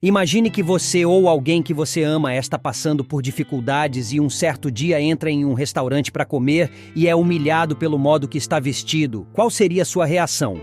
Imagine que você ou alguém que você ama está passando por dificuldades e um certo dia entra em um restaurante para comer e é humilhado pelo modo que está vestido. Qual seria a sua reação?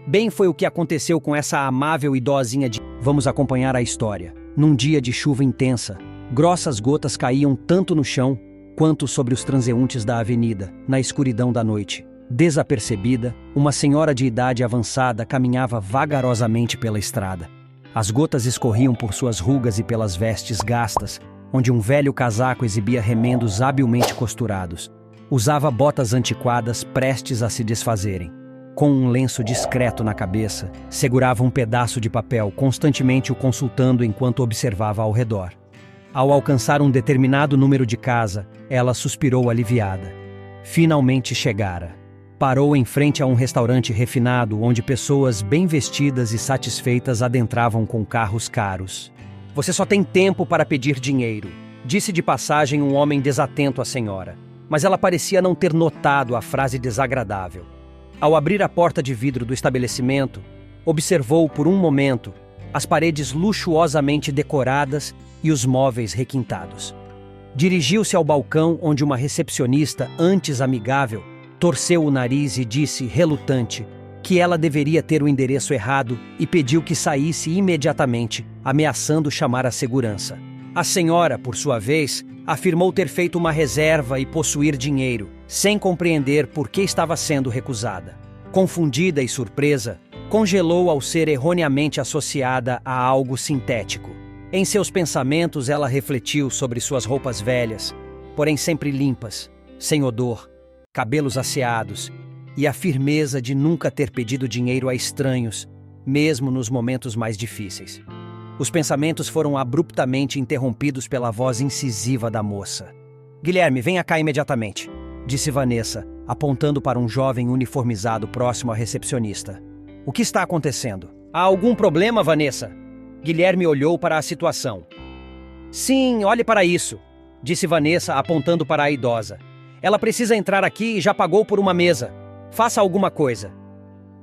Bem, foi o que aconteceu com essa amável idosinha de... Vamos acompanhar a história. Num dia de chuva intensa, grossas gotas caíam tanto no chão quanto sobre os transeuntes da avenida, na escuridão da noite. Desapercebida, uma senhora de idade avançada caminhava vagarosamente pela estrada. As gotas escorriam por suas rugas e pelas vestes gastas, onde um velho casaco exibia remendos habilmente costurados. Usava botas antiquadas prestes a se desfazerem. Com um lenço discreto na cabeça, segurava um pedaço de papel, constantemente o consultando enquanto observava ao redor. Ao alcançar um determinado número de casa, ela suspirou aliviada. Finalmente chegara. Parou em frente a um restaurante refinado onde pessoas bem vestidas e satisfeitas adentravam com carros caros. Você só tem tempo para pedir dinheiro, disse de passagem um homem desatento à senhora, mas ela parecia não ter notado a frase desagradável. Ao abrir a porta de vidro do estabelecimento, observou por um momento as paredes luxuosamente decoradas e os móveis requintados. Dirigiu-se ao balcão onde uma recepcionista, antes amigável, torceu o nariz e disse, relutante, que ela deveria ter o endereço errado e pediu que saísse imediatamente, ameaçando chamar a segurança. A senhora, por sua vez, afirmou ter feito uma reserva e possuir dinheiro, sem compreender por que estava sendo recusada. Confundida e surpresa, congelou ao ser erroneamente associada a algo sintético. Em seus pensamentos, ela refletiu sobre suas roupas velhas, porém sempre limpas, sem odor, cabelos asseados e a firmeza de nunca ter pedido dinheiro a estranhos, mesmo nos momentos mais difíceis. Os pensamentos foram abruptamente interrompidos pela voz incisiva da moça. Guilherme, venha cá imediatamente, disse Vanessa, apontando para um jovem uniformizado próximo à recepcionista. O que está acontecendo? Há algum problema, Vanessa? Guilherme olhou para a situação. Sim, olhe para isso, disse Vanessa, apontando para a idosa. Ela precisa entrar aqui e já pagou por uma mesa. Faça alguma coisa.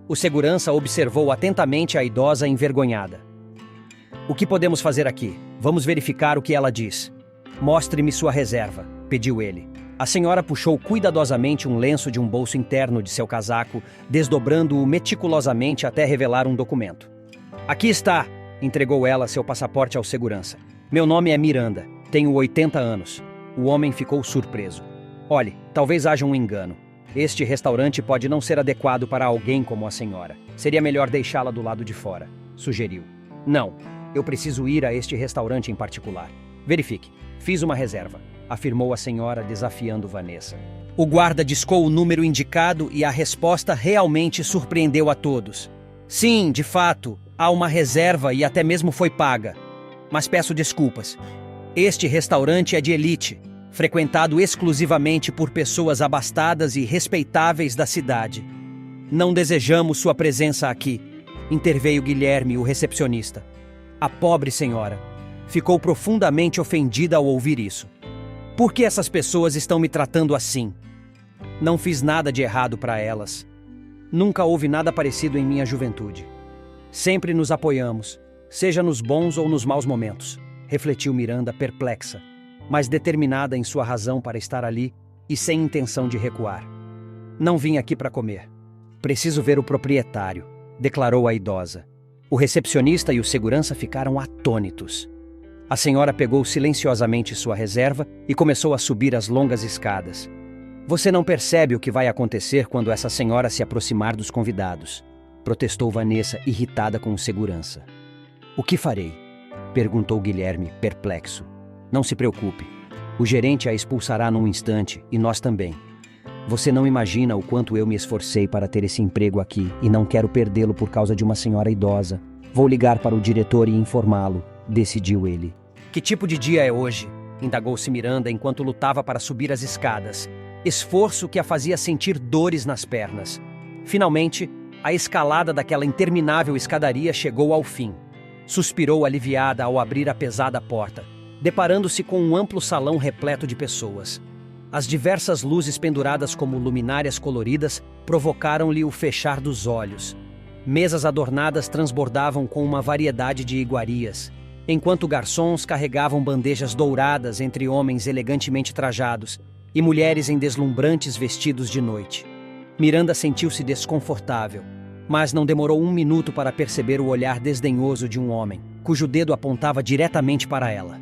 O segurança observou atentamente a idosa envergonhada. O que podemos fazer aqui? Vamos verificar o que ela diz. Mostre-me sua reserva, pediu ele. A senhora puxou cuidadosamente um lenço de um bolso interno de seu casaco, desdobrando-o meticulosamente até revelar um documento. Aqui está, entregou ela seu passaporte ao segurança. Meu nome é Miranda, tenho 80 anos. O homem ficou surpreso. Olhe, talvez haja um engano. Este restaurante pode não ser adequado para alguém como a senhora. Seria melhor deixá-la do lado de fora, sugeriu. Não, eu preciso ir a este restaurante em particular. Verifique, fiz uma reserva, afirmou a senhora desafiando Vanessa. O guarda discou o número indicado e a resposta realmente surpreendeu a todos. Sim, de fato, há uma reserva e até mesmo foi paga. Mas peço desculpas. Este restaurante é de elite, frequentado exclusivamente por pessoas abastadas e respeitáveis da cidade. Não desejamos sua presença aqui, interveio Guilherme, o recepcionista. A pobre senhora ficou profundamente ofendida ao ouvir isso. Por que essas pessoas estão me tratando assim? Não fiz nada de errado para elas. Nunca houve nada parecido em minha juventude. Sempre nos apoiamos, seja nos bons ou nos maus momentos, refletiu Miranda perplexa, mas determinada em sua razão para estar ali e sem intenção de recuar. Não vim aqui para comer. Preciso ver o proprietário, declarou a idosa. O recepcionista e o segurança ficaram atônitos. A senhora pegou silenciosamente sua reserva e começou a subir as longas escadas. Você não percebe o que vai acontecer quando essa senhora se aproximar dos convidados, protestou Vanessa, irritada com o segurança. O que farei? Perguntou Guilherme, perplexo. Não se preocupe. O gerente a expulsará num instante e nós também. Você não imagina o quanto eu me esforcei para ter esse emprego aqui e não quero perdê-lo por causa de uma senhora idosa. Vou ligar para o diretor e informá-lo, decidiu ele. Que tipo de dia é hoje? Indagou-se Miranda enquanto lutava para subir as escadas. Esforço que a fazia sentir dores nas pernas. Finalmente, a escalada daquela interminável escadaria chegou ao fim. Suspirou aliviada ao abrir a pesada porta, deparando-se com um amplo salão repleto de pessoas. As diversas luzes penduradas como luminárias coloridas provocaram-lhe o fechar dos olhos. Mesas adornadas transbordavam com uma variedade de iguarias, enquanto garçons carregavam bandejas douradas entre homens elegantemente trajados e mulheres em deslumbrantes vestidos de noite. Miranda sentiu-se desconfortável, mas não demorou um minuto para perceber o olhar desdenhoso de um homem, cujo dedo apontava diretamente para ela.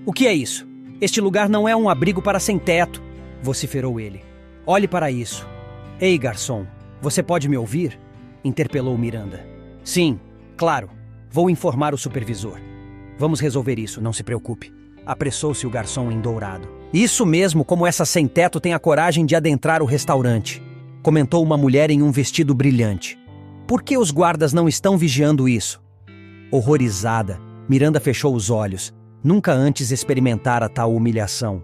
"O que é isso? Este lugar não é um abrigo para sem-teto", vociferou ele. "Olhe para isso." "Ei, garçom, você pode me ouvir?" interpelou Miranda. "Sim, claro. Vou informar o supervisor." "Vamos resolver isso, não se preocupe." Apressou-se o garçom em dourado. "Isso mesmo, como essa sem-teto tem a coragem de adentrar o restaurante", comentou uma mulher em um vestido brilhante. "Por que os guardas não estão vigiando isso?" Horrorizada, Miranda fechou os olhos. Nunca antes experimentara tal humilhação.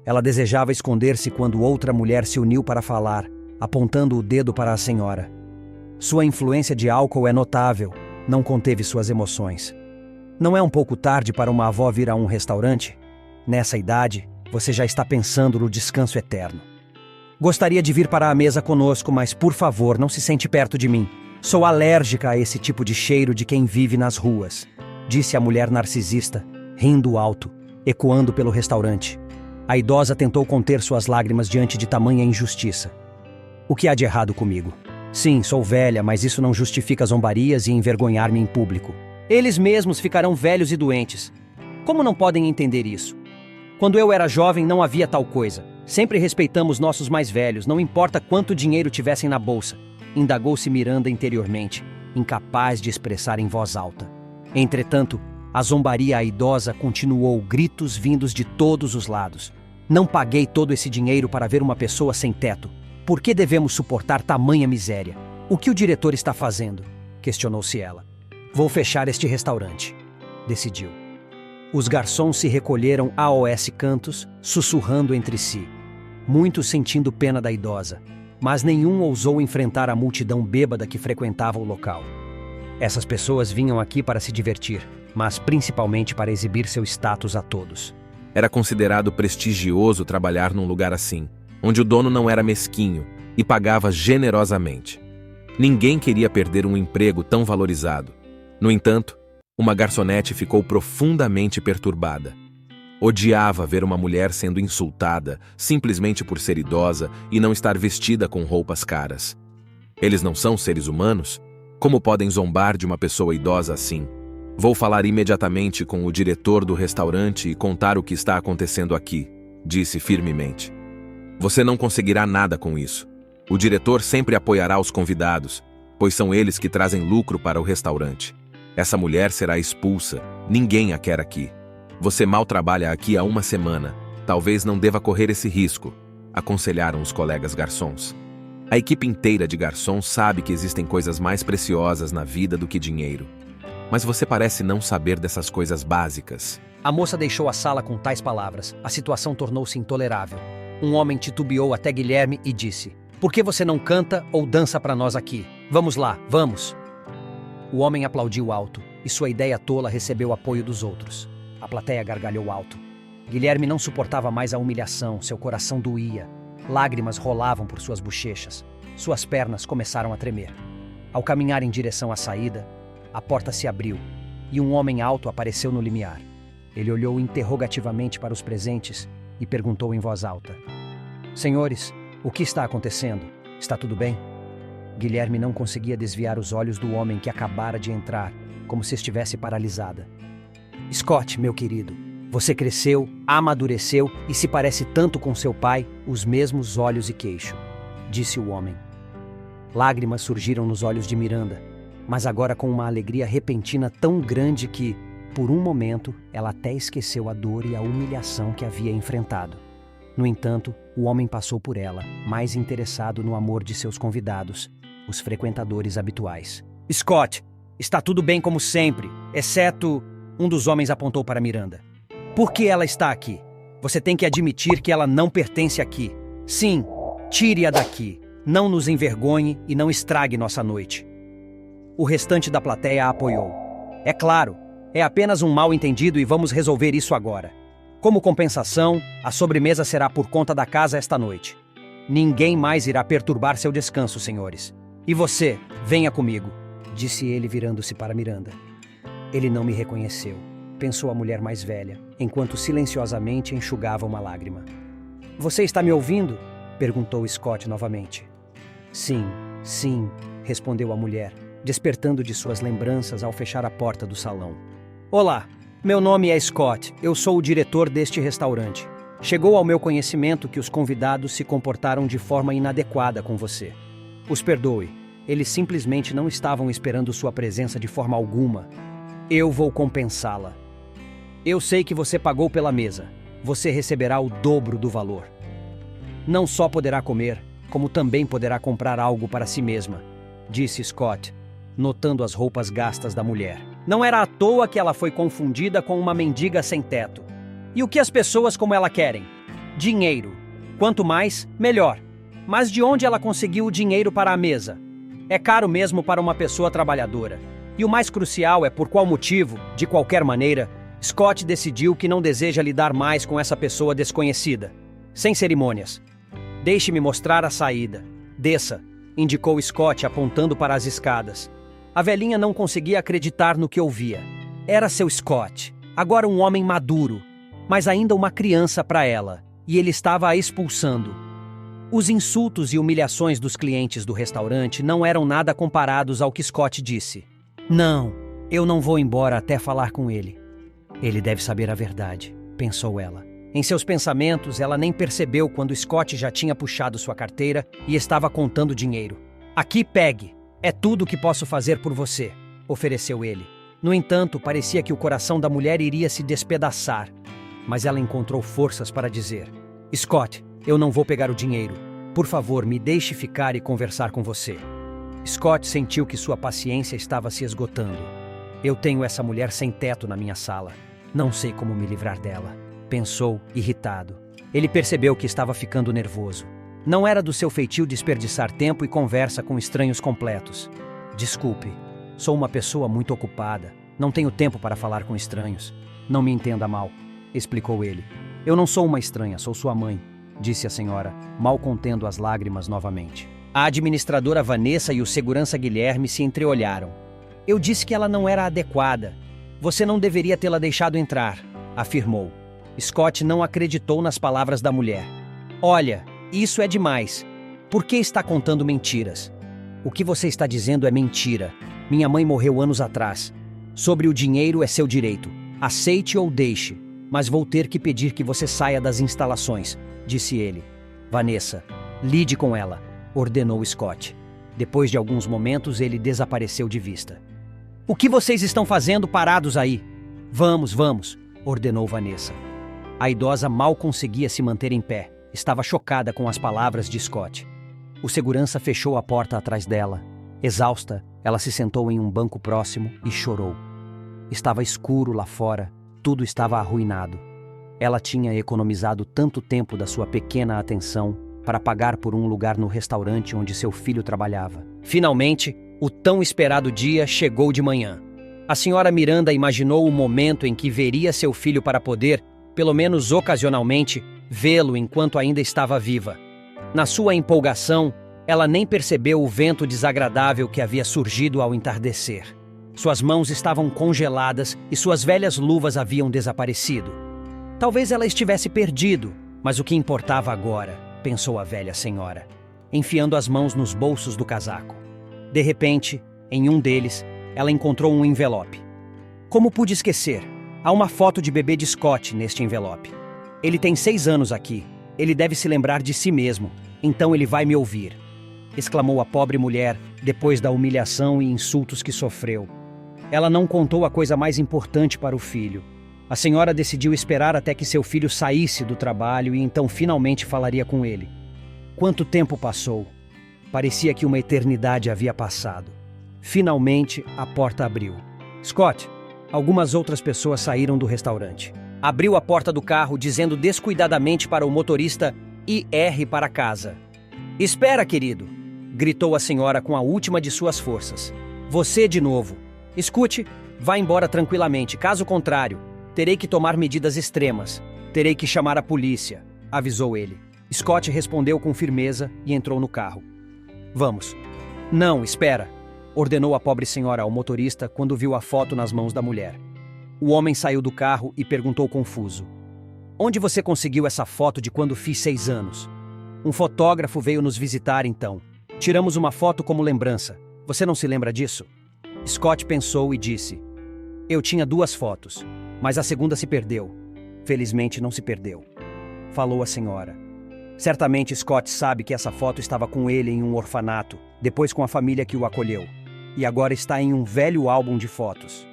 Ela desejava esconder-se quando outra mulher se uniu para falar, apontando o dedo para a senhora. Sua influência de álcool é notável, não conteve suas emoções. "Não é um pouco tarde para uma avó vir a um restaurante? Nessa idade, você já está pensando no descanso eterno. Gostaria de vir para a mesa conosco, mas por favor, não se sente perto de mim. Sou alérgica a esse tipo de cheiro de quem vive nas ruas", disse a mulher narcisista, rindo alto, ecoando pelo restaurante. A idosa tentou conter suas lágrimas diante de tamanha injustiça. "O que há de errado comigo? Sim, sou velha, mas isso não justifica zombarias e envergonhar-me em público. Eles mesmos ficarão velhos e doentes. Como não podem entender isso? Quando eu era jovem não havia tal coisa. Sempre respeitamos nossos mais velhos, não importa quanto dinheiro tivessem na bolsa", indagou-se Miranda interiormente, incapaz de expressar em voz alta. Entretanto, a zombaria à idosa continuou, gritos vindos de todos os lados. "Não paguei todo esse dinheiro para ver uma pessoa sem teto. Por que devemos suportar tamanha miséria? O que o diretor está fazendo?" questionou-se ela. "Vou fechar este restaurante", decidiu. Os garçons se recolheram a cantos, sussurrando entre si, muitos sentindo pena da idosa, mas nenhum ousou enfrentar a multidão bêbada que frequentava o local. Essas pessoas vinham aqui para se divertir, mas principalmente para exibir seu status a todos. Era considerado prestigioso trabalhar num lugar assim, onde o dono não era mesquinho e pagava generosamente. Ninguém queria perder um emprego tão valorizado. No entanto, uma garçonete ficou profundamente perturbada. Odiava ver uma mulher sendo insultada simplesmente por ser idosa e não estar vestida com roupas caras. Eles não são seres humanos? Como podem zombar de uma pessoa idosa assim? "Vou falar imediatamente com o diretor do restaurante e contar o que está acontecendo aqui", disse firmemente. "Você não conseguirá nada com isso. O diretor sempre apoiará os convidados, pois são eles que trazem lucro para o restaurante. Essa mulher será expulsa, ninguém a quer aqui. Você mal trabalha aqui há uma semana, talvez não deva correr esse risco", aconselharam os colegas garçons. A equipe inteira de garçons sabe que existem coisas mais preciosas na vida do que dinheiro. Mas você parece não saber dessas coisas básicas. A moça deixou a sala com tais palavras. A situação tornou-se intolerável. Um homem titubeou até Guilherme e disse: "Por que você não canta ou dança para nós aqui? Vamos lá, vamos." O homem aplaudiu alto, e sua ideia tola recebeu apoio dos outros. A plateia gargalhou alto. Guilherme não suportava mais a humilhação, seu coração doía. Lágrimas rolavam por suas bochechas. Suas pernas começaram a tremer. Ao caminhar em direção à saída, a porta se abriu, e um homem alto apareceu no limiar. Ele olhou interrogativamente para os presentes e perguntou em voz alta: "Senhores, o que está acontecendo? Está tudo bem?" Guilherme não conseguia desviar os olhos do homem que acabara de entrar, como se estivesse paralisada. "Scott, meu querido, você cresceu, amadureceu e se parece tanto com seu pai, os mesmos olhos e queixo", disse o homem. Lágrimas surgiram nos olhos de Miranda, mas agora com uma alegria repentina tão grande que, por um momento, ela até esqueceu a dor e a humilhação que havia enfrentado. No entanto, o homem passou por ela, mais interessado no amor de seus convidados, os frequentadores habituais. "Scott, está tudo bem como sempre, exceto..." Um dos homens apontou para Miranda. "Por que ela está aqui? Você tem que admitir que ela não pertence aqui. Sim, tire-a daqui. Não nos envergonhe e não estrague nossa noite." O restante da plateia a apoiou. "É claro, é apenas um mal-entendido e vamos resolver isso agora. Como compensação, a sobremesa será por conta da casa esta noite. Ninguém mais irá perturbar seu descanso, senhores. E você, venha comigo", disse ele virando-se para Miranda. Ele não me reconheceu. pensou a mulher mais velha, enquanto silenciosamente enxugava uma lágrima. Você está me ouvindo? Perguntou Scott novamente. Sim, sim, respondeu a mulher, despertando de suas lembranças ao fechar a porta do salão. Olá, meu nome é Scott, eu sou o diretor deste restaurante. Chegou ao meu conhecimento que os convidados se comportaram de forma inadequada com você. Os perdoe, eles simplesmente não estavam esperando sua presença de forma alguma. Eu vou compensá-la. Eu sei que você pagou pela mesa. Você receberá o dobro do valor. Não só poderá comer, como também poderá comprar algo para si mesma, disse Scott, notando as roupas gastas da mulher. Não era à toa que ela foi confundida com uma mendiga sem teto. E o que as pessoas como ela querem? Dinheiro. Quanto mais, melhor. Mas de onde ela conseguiu o dinheiro para a mesa? É caro mesmo para uma pessoa trabalhadora. E o mais crucial é por qual motivo, de qualquer maneira, Scott decidiu que não deseja lidar mais com essa pessoa desconhecida. Sem cerimônias. Deixe-me mostrar a saída. Desça, indicou Scott apontando para as escadas. A velhinha não conseguia acreditar no que ouvia. Era seu Scott, agora um homem maduro, mas ainda uma criança para ela, e ele estava a expulsando. Os insultos e humilhações dos clientes do restaurante não eram nada comparados ao que Scott disse. Não, eu não vou embora até falar com ele. Ele deve saber a verdade, pensou ela. Em seus pensamentos, ela nem percebeu quando Scott já tinha puxado sua carteira e estava contando dinheiro. Aqui, pegue. É tudo o que posso fazer por você, ofereceu ele. No entanto, parecia que o coração da mulher iria se despedaçar, mas ela encontrou forças para dizer: Scott, eu não vou pegar o dinheiro. Por favor, me deixe ficar e conversar com você. Scott sentiu que sua paciência estava se esgotando. Eu tenho essa mulher sem teto na minha sala. Não sei como me livrar dela, pensou, irritado. Ele percebeu que estava ficando nervoso. Não era do seu feitio desperdiçar tempo e conversa com estranhos completos. Desculpe, sou uma pessoa muito ocupada. Não tenho tempo para falar com estranhos. Não me entenda mal, explicou ele. Eu não sou uma estranha, sou sua mãe, disse a senhora, mal contendo as lágrimas novamente. A administradora Vanessa e o segurança Guilherme se entreolharam. Eu disse que ela não era adequada. Você não deveria tê-la deixado entrar, afirmou. Scott não acreditou nas palavras da mulher. Olha, isso é demais. Por que está contando mentiras? O que você está dizendo é mentira. Minha mãe morreu anos atrás. Sobre o dinheiro é seu direito. Aceite ou deixe, mas vou ter que pedir que você saia das instalações, disse ele. Vanessa, lide com ela, ordenou Scott. Depois de alguns momentos, ele desapareceu de vista. O que vocês estão fazendo parados aí? Vamos, vamos, ordenou Vanessa. A idosa mal conseguia se manter em pé. Estava chocada com as palavras de Scott. O segurança fechou a porta atrás dela. Exausta, ela se sentou em um banco próximo e chorou. Estava escuro lá fora, tudo estava arruinado. Ela tinha economizado tanto tempo da sua pequena atenção para pagar por um lugar no restaurante onde seu filho trabalhava. Finalmente, o tão esperado dia chegou de manhã. A senhora Miranda imaginou o momento em que veria seu filho para poder, pelo menos ocasionalmente, vê-lo enquanto ainda estava viva. Na sua empolgação, ela nem percebeu o vento desagradável que havia surgido ao entardecer. Suas mãos estavam congeladas e suas velhas luvas haviam desaparecido. Talvez ela estivesse perdido, mas o que importava agora, pensou a velha senhora, enfiando as mãos nos bolsos do casaco. De repente, em um deles, ela encontrou um envelope. Como pude esquecer? Há uma foto de bebê de Scott neste envelope. Ele tem 6 anos aqui. Ele deve se lembrar de si mesmo. Então ele vai me ouvir, exclamou a pobre mulher depois da humilhação e insultos que sofreu. Ela não contou a coisa mais importante para o filho. A senhora decidiu esperar até que seu filho saísse do trabalho e então finalmente falaria com ele. Quanto tempo passou? Parecia que uma eternidade havia passado. Finalmente, a porta abriu. Scott, algumas outras pessoas saíram do restaurante. Abriu a porta do carro, dizendo descuidadamente para o motorista ir para casa. Espera, querido, gritou a senhora com a última de suas forças. Você de novo. Escute, vá embora tranquilamente, caso contrário, terei que tomar medidas extremas. Terei que chamar a polícia, avisou ele. Scott respondeu com firmeza e entrou no carro. Vamos. Não, espera, ordenou a pobre senhora ao motorista quando viu a foto nas mãos da mulher. O homem saiu do carro e perguntou confuso: "Onde você conseguiu essa foto de quando fiz 6 anos?" "Um fotógrafo veio nos visitar então. Tiramos uma foto como lembrança. Você não se lembra disso?" Scott pensou e disse: "Eu tinha 2 fotos, mas a segunda se perdeu." "Felizmente não se perdeu", falou a senhora. "Certamente Scott sabe que essa foto estava com ele em um orfanato, depois com a família que o acolheu, e agora está em um velho álbum de fotos."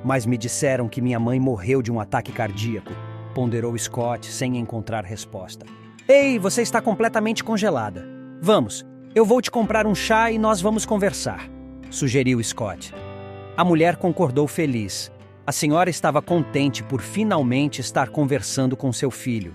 "Mas me disseram que minha mãe morreu de um ataque cardíaco", ponderou Scott sem encontrar resposta. "Ei, você está completamente congelada. Vamos, eu vou te comprar um chá e nós vamos conversar", sugeriu Scott. A mulher concordou feliz. A senhora estava contente por finalmente estar conversando com seu filho.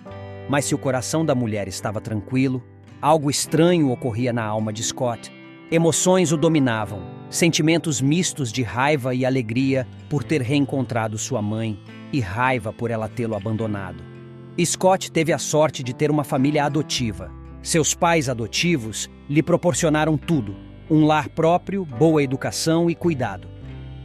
Mas se o coração da mulher estava tranquilo, algo estranho ocorria na alma de Scott. Emoções o dominavam, sentimentos mistos de raiva e alegria por ter reencontrado sua mãe e raiva por ela tê-lo abandonado. Scott teve a sorte de ter uma família adotiva. Seus pais adotivos lhe proporcionaram tudo: um lar próprio, boa educação e cuidado.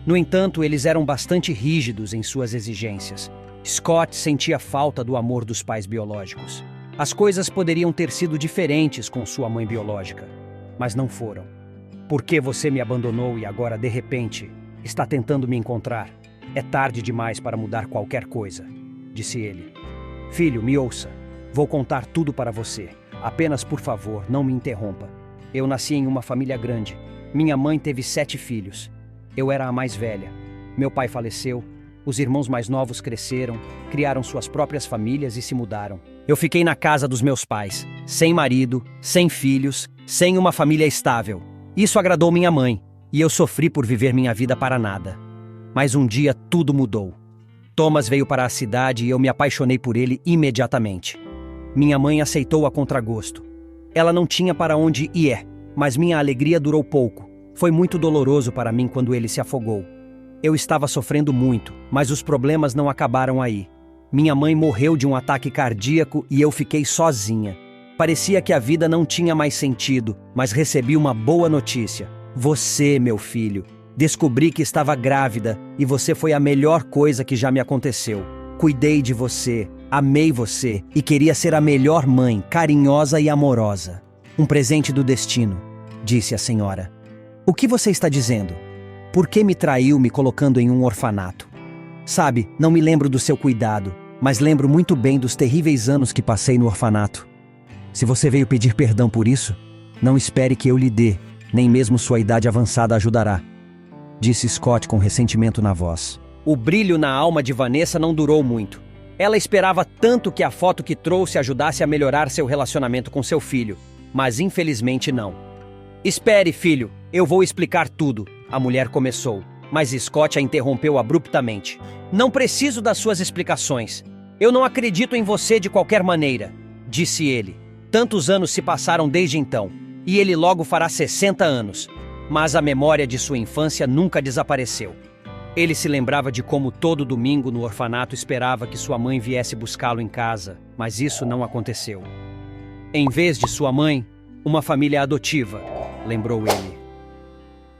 No entanto, eles eram bastante rígidos em suas exigências. Scott sentia falta do amor dos pais biológicos. As coisas poderiam ter sido diferentes com sua mãe biológica, mas não foram. "Por que você me abandonou e agora, de repente, está tentando me encontrar? É tarde demais para mudar qualquer coisa", disse ele. "Filho, me ouça. Vou contar tudo para você. Apenas, por favor, não me interrompa. Eu nasci em uma família grande. Minha mãe teve 7 filhos. Eu era a mais velha. Meu pai faleceu. Os irmãos mais novos cresceram, criaram suas próprias famílias e se mudaram. Eu fiquei na casa dos meus pais, sem marido, sem filhos, sem uma família estável. Isso agradou minha mãe, e eu sofri por viver minha vida para nada. Mas um dia tudo mudou. Thomas veio para a cidade e eu me apaixonei por ele imediatamente. Minha mãe aceitou a contragosto. Ela não tinha para onde ir, mas minha alegria durou pouco. Foi muito doloroso para mim quando ele se afogou. Eu estava sofrendo muito, mas os problemas não acabaram aí. Minha mãe morreu de um ataque cardíaco e eu fiquei sozinha. Parecia que a vida não tinha mais sentido, mas recebi uma boa notícia. Você, meu filho. Descobri que estava grávida e você foi a melhor coisa que já me aconteceu. Cuidei de você, amei você e queria ser a melhor mãe, carinhosa e amorosa. Um presente do destino, disse a senhora. O que você está dizendo? Por que me traiu me colocando em um orfanato? Sabe, não me lembro do seu cuidado, mas lembro muito bem dos terríveis anos que passei no orfanato. Se você veio pedir perdão por isso, não espere que eu lhe dê, nem mesmo sua idade avançada ajudará, disse Scott com ressentimento na voz. O brilho na alma de Vanessa não durou muito. Ela esperava tanto que a foto que trouxe ajudasse a melhorar seu relacionamento com seu filho, mas infelizmente não. Espere, filho, eu vou explicar tudo, a mulher começou, mas Scott a interrompeu abruptamente. Não preciso das suas explicações. Eu não acredito em você de qualquer maneira, disse ele. Tantos anos se passaram desde então, e ele logo fará 60 anos, mas a memória de sua infância nunca desapareceu. Ele se lembrava de como todo domingo no orfanato esperava que sua mãe viesse buscá-lo em casa, mas isso não aconteceu. Em vez de sua mãe, uma família adotiva, lembrou ele.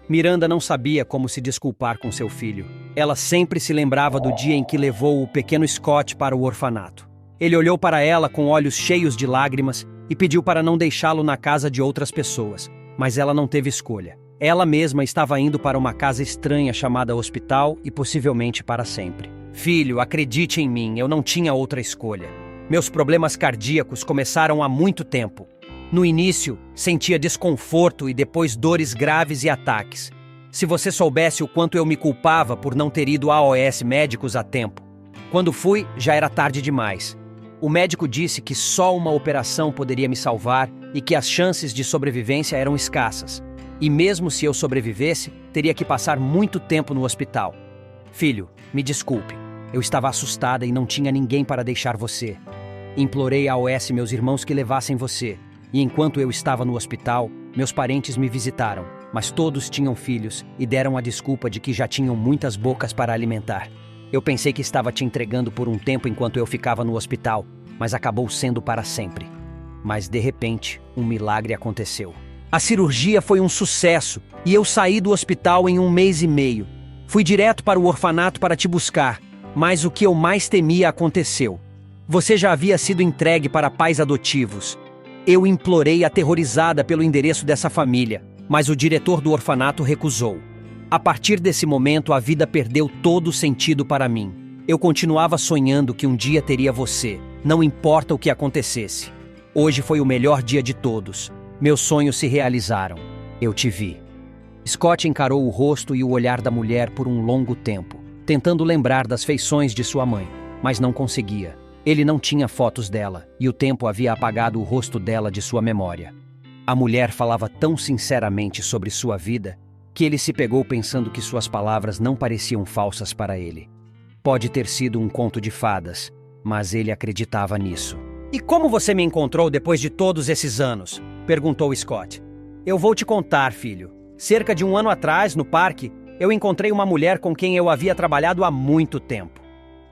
Miranda não sabia como se desculpar com seu filho. Ela sempre se lembrava do dia em que levou o pequeno Scott para o orfanato. Ele olhou para ela com olhos cheios de lágrimas e pediu para não deixá-lo na casa de outras pessoas, mas ela não teve escolha. Ela mesma estava indo para uma casa estranha chamada hospital e possivelmente para sempre. Filho, acredite em mim, eu não tinha outra escolha. Meus problemas cardíacos começaram há muito tempo. No início, sentia desconforto e depois dores graves e ataques. Se você soubesse o quanto eu me culpava por não ter ido a AOS médicos a tempo. Quando fui, já era tarde demais. O médico disse que só uma operação poderia me salvar e que as chances de sobrevivência eram escassas. E mesmo se eu sobrevivesse, teria que passar muito tempo no hospital. Filho, me desculpe. Eu estava assustada e não tinha ninguém para deixar você. Implorei à AOS meus irmãos que levassem você. E enquanto eu estava no hospital, meus parentes me visitaram, mas todos tinham filhos e deram a desculpa de que já tinham muitas bocas para alimentar. Eu pensei que estava te entregando por um tempo enquanto eu ficava no hospital, mas acabou sendo para sempre. Mas de repente, um milagre aconteceu. A cirurgia foi um sucesso e eu saí do hospital em 1 mês e meio. Fui direto para o orfanato para te buscar, Mas o que eu mais temia aconteceu. Você já havia sido entregue para pais adotivos. Eu implorei aterrorizada pelo endereço dessa família, mas o diretor do orfanato recusou. A partir desse momento, a vida perdeu todo o sentido para mim. Eu continuava sonhando que um dia teria você, não importa o que acontecesse. Hoje foi o melhor dia de todos. Meus sonhos se realizaram. Eu te vi. Scott encarou o rosto e o olhar da mulher por um longo tempo, tentando lembrar das feições de sua mãe, mas não conseguia. Ele não tinha fotos dela, e o tempo havia apagado o rosto dela de sua memória. A mulher falava tão sinceramente sobre sua vida, que ele se pegou pensando que suas palavras não pareciam falsas para ele. Pode ter sido um conto de fadas, mas ele acreditava nisso. "E como você me encontrou depois de todos esses anos?" perguntou Scott. "Eu vou te contar, filho. Cerca de um ano atrás, no parque, eu encontrei uma mulher com quem eu havia trabalhado há muito tempo.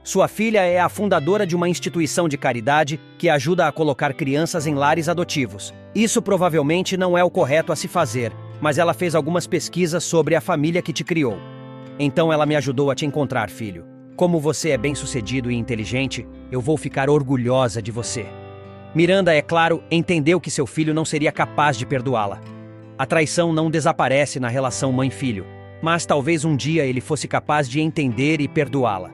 Sua filha é a fundadora de uma instituição de caridade que ajuda a colocar crianças em lares adotivos. Isso provavelmente não é o correto a se fazer, mas ela fez algumas pesquisas sobre a família que te criou. Então ela me ajudou a te encontrar, filho. Como você é bem-sucedido e inteligente, eu vou ficar orgulhosa de você." Miranda, é claro, entendeu que seu filho não seria capaz de perdoá-la. A traição não desaparece na relação mãe-filho, mas talvez um dia ele fosse capaz de entender e perdoá-la.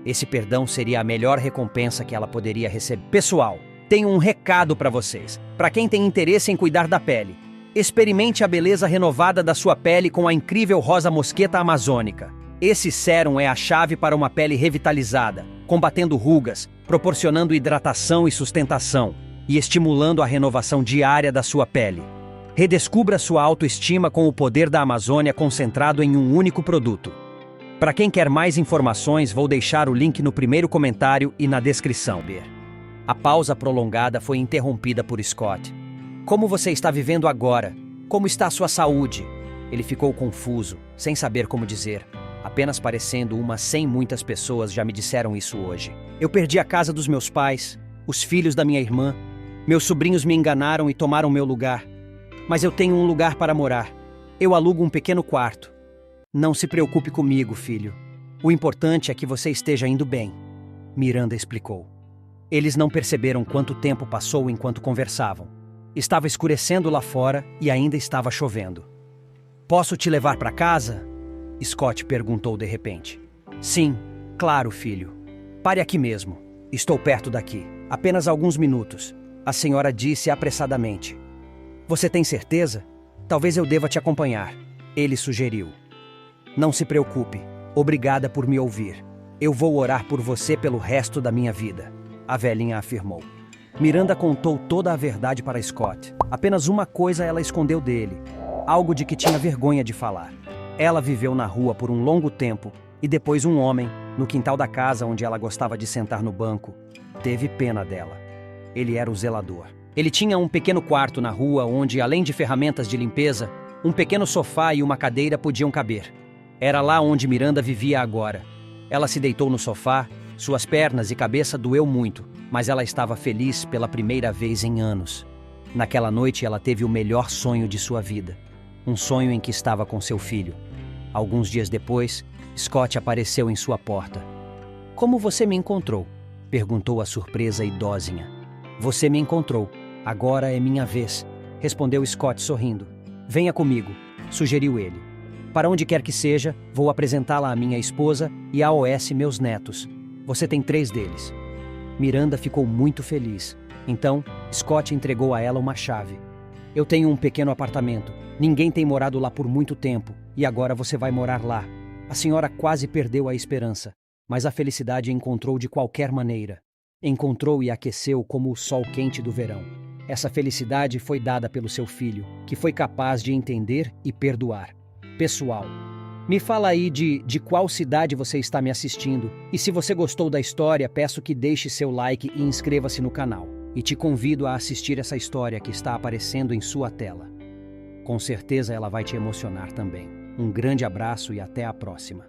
Esse perdão seria a melhor recompensa que ela poderia receber. Pessoal, tenho um recado para vocês. Para quem tem interesse em cuidar da pele, experimente a beleza renovada da sua pele com a incrível rosa mosqueta amazônica. Esse sérum é a chave para uma pele revitalizada, combatendo rugas, proporcionando hidratação e sustentação, e estimulando a renovação diária da sua pele. Redescubra sua autoestima com o poder da Amazônia concentrado em um único produto. Para quem quer mais informações, vou deixar o link no primeiro comentário e na descrição. A pausa prolongada foi interrompida por Scott. "Como você está vivendo agora? Como está a sua saúde?" Ele ficou confuso, sem saber como dizer. Apenas parecendo uma sem muitas pessoas já me disseram isso hoje. "Eu perdi a casa dos meus pais, os filhos da minha irmã. Meus sobrinhos me enganaram e tomaram meu lugar. Mas eu tenho um lugar para morar. Eu alugo um pequeno quarto. Não se preocupe comigo, filho. O importante é que você esteja indo bem", Miranda explicou. Eles não perceberam quanto tempo passou enquanto conversavam. Estava escurecendo lá fora e ainda estava chovendo. "Posso te levar para casa?" Scott perguntou de repente. "Sim, claro, filho. Pare aqui mesmo. Estou perto daqui. Apenas alguns minutos", a senhora disse apressadamente. "Você tem certeza? Talvez eu deva te acompanhar", ele sugeriu. "Não se preocupe. Obrigada por me ouvir. Eu vou orar por você pelo resto da minha vida", a velhinha afirmou. Miranda contou toda a verdade para Scott. Apenas uma coisa ela escondeu dele, algo de que tinha vergonha de falar. Ela viveu na rua por um longo tempo e depois um homem, no quintal da casa onde ela gostava de sentar no banco, teve pena dela. Ele era o zelador. Ele tinha um pequeno quarto na rua onde, além de ferramentas de limpeza, um pequeno sofá e uma cadeira podiam caber. Era lá onde Miranda vivia agora. Ela se deitou no sofá, suas pernas e cabeça doeu muito, mas ela estava feliz pela primeira vez em anos. Naquela noite ela teve o melhor sonho de sua vida. Um sonho em que estava com seu filho. Alguns dias depois, Scott apareceu em sua porta. "Como você me encontrou?", perguntou a surpresa idosinha. "Você me encontrou. Agora é minha vez", respondeu Scott sorrindo. "Venha comigo", sugeriu ele. "Para onde quer que seja, vou apresentá-la à minha esposa e à OS meus netos. Você tem 3 deles." Miranda ficou muito feliz. Então, Scott entregou a ela uma chave. "Eu tenho um pequeno apartamento. Ninguém tem morado lá por muito tempo, e agora você vai morar lá." A senhora quase perdeu a esperança, mas a felicidade encontrou de qualquer maneira. Encontrou e aqueceu como o sol quente do verão. Essa felicidade foi dada pelo seu filho, que foi capaz de entender e perdoar. Pessoal, me fala aí de qual cidade você está me assistindo. E se você gostou da história, peço que deixe seu like e inscreva-se no canal. E te convido a assistir essa história que está aparecendo em sua tela. Com certeza ela vai te emocionar também. Um grande abraço e até a próxima.